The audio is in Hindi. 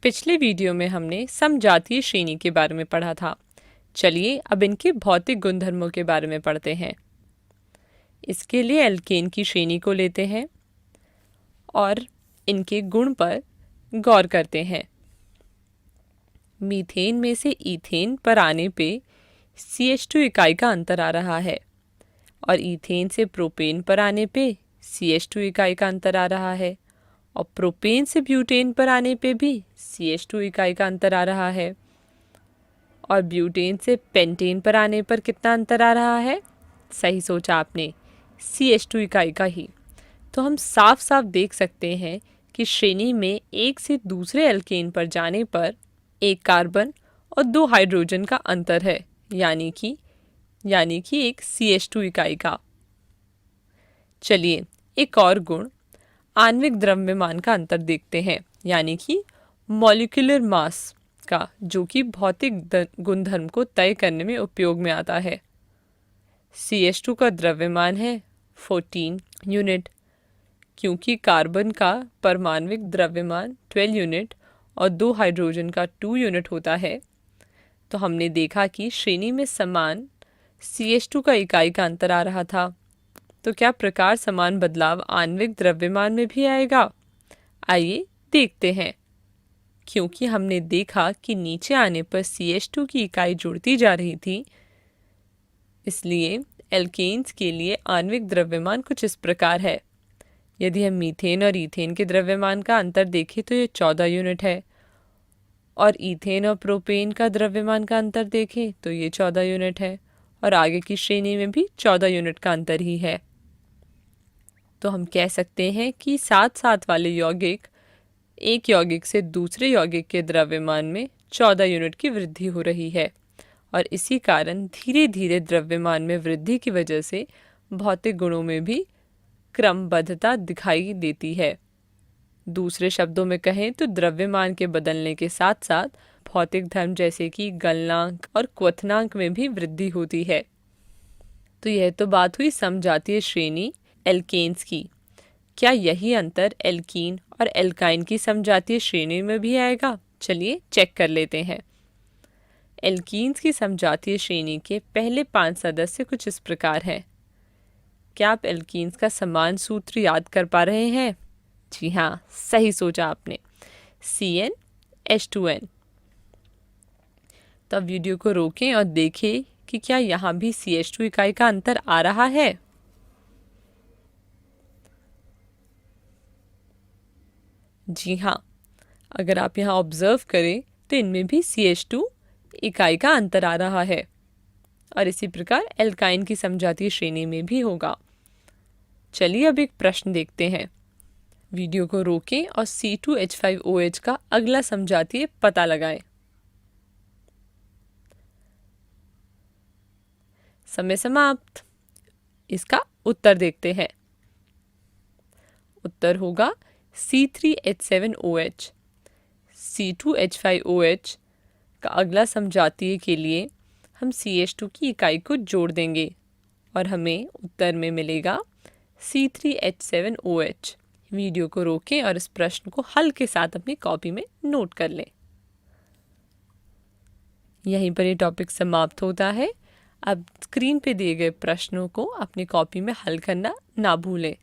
पिछले वीडियो में हमने समजातीय श्रेणी के बारे में पढ़ा था। चलिए अब इनके भौतिक गुणधर्मों के बारे में पढ़ते हैं। इसके लिए एल्केन की श्रेणी को लेते हैं और इनके गुण पर गौर करते हैं। मीथेन में से ईथेन पर आने पे CH2 इकाई का अंतर आ रहा है और ईथेन से प्रोपेन पर आने पे CH2 इकाई का अंतर आ रहा है और प्रोपेन से ब्यूटेन पर आने पे भी CH2 इकाई का अंतर आ रहा है और ब्यूटेन से पेंटेन पर आने पर कितना अंतर आ रहा है? सही सोचा आपने, CH2 इकाई का ही। तो हम साफ साफ देख सकते हैं कि श्रेणी में एक से दूसरे एल्केन पर जाने पर एक कार्बन और 2 हाइड्रोजन का अंतर है, यानी कि एक CH2 इकाई का। चलिए एक और गुण आणविक द्रव्यमान का अंतर देखते हैं, यानी कि मॉलिक्यूलर मास का, जो कि भौतिक गुणधर्म को तय करने में उपयोग में आता है। CH2 का द्रव्यमान है 14 यूनिट, क्योंकि कार्बन का परमाणविक द्रव्यमान 12 यूनिट और 2 हाइड्रोजन का 2 यूनिट होता है। तो हमने देखा कि श्रेणी में समान CH2 का इकाई का अंतर आ रहा था। तो क्या प्रकार समान बदलाव आणविक द्रव्यमान में भी आएगा? आइए देखते हैं। क्योंकि हमने देखा कि नीचे आने पर CH2 की इकाई जुड़ती जा रही थी, इसलिए एल्केन्स के लिए आणविक द्रव्यमान कुछ इस प्रकार है। यदि हम मीथेन और ईथेन के द्रव्यमान का अंतर देखें तो ये 14 यूनिट है और ईथेन और प्रोपेन का द्रव्यमान का अंतर देखें तो ये 14 यूनिट है और आगे की श्रेणी में भी 14 यूनिट का अंतर ही है। तो हम कह सकते हैं कि साथ साथ वाले यौगिक एक यौगिक से दूसरे यौगिक के द्रव्यमान में 14 यूनिट की वृद्धि हो रही है और इसी कारण धीरे धीरे द्रव्यमान में वृद्धि की वजह से भौतिक गुणों में भी क्रमबद्धता दिखाई देती है। दूसरे शब्दों में कहें तो द्रव्यमान के बदलने के साथ साथ भौतिक धर्म जैसे कि गलनांक और क्वथनांक में भी वृद्धि होती है। तो यह तो बात हुई समजातीय श्रेणी एल्केन्स की। क्या यही अंतर एल्कीन और एल्काइन की समजातीय श्रेणी में भी आएगा? चलिए चेक कर लेते हैं। एल्कीन्स की समजातीय श्रेणी के पहले 5 सदस्य कुछ इस प्रकार हैं। क्या आप एल्कीन्स का समान सूत्र याद कर पा रहे हैं? जी हाँ, सही सोचा आपने, CnH2n। तो अब वीडियो को रोकें और देखें कि क्या यहाँ भी CH2 इकाई का अंतर आ रहा है। जी हाँ, अगर आप यहाँ ऑब्जर्व करें तो इनमें भी CH2 इकाई का अंतर आ रहा है और इसी प्रकार एल्काइन की समजातीय श्रेणी में भी होगा। चलिए अब एक प्रश्न देखते हैं। वीडियो को रोकें और C2H5OH का अगला समजातीय पता लगाएं। समय समाप्त। इसका उत्तर देखते हैं। उत्तर होगा C3H7OH। C2H5OH का अगला समजातीय के लिए हम CH2 की इकाई को जोड़ देंगे और हमें उत्तर में मिलेगा C3H7OH। वीडियो को रोकें और इस प्रश्न को हल के साथ अपनी कॉपी में नोट कर लें। यहीं पर ये टॉपिक समाप्त होता है। अब स्क्रीन पे दिए गए प्रश्नों को अपनी कॉपी में हल करना ना भूलें।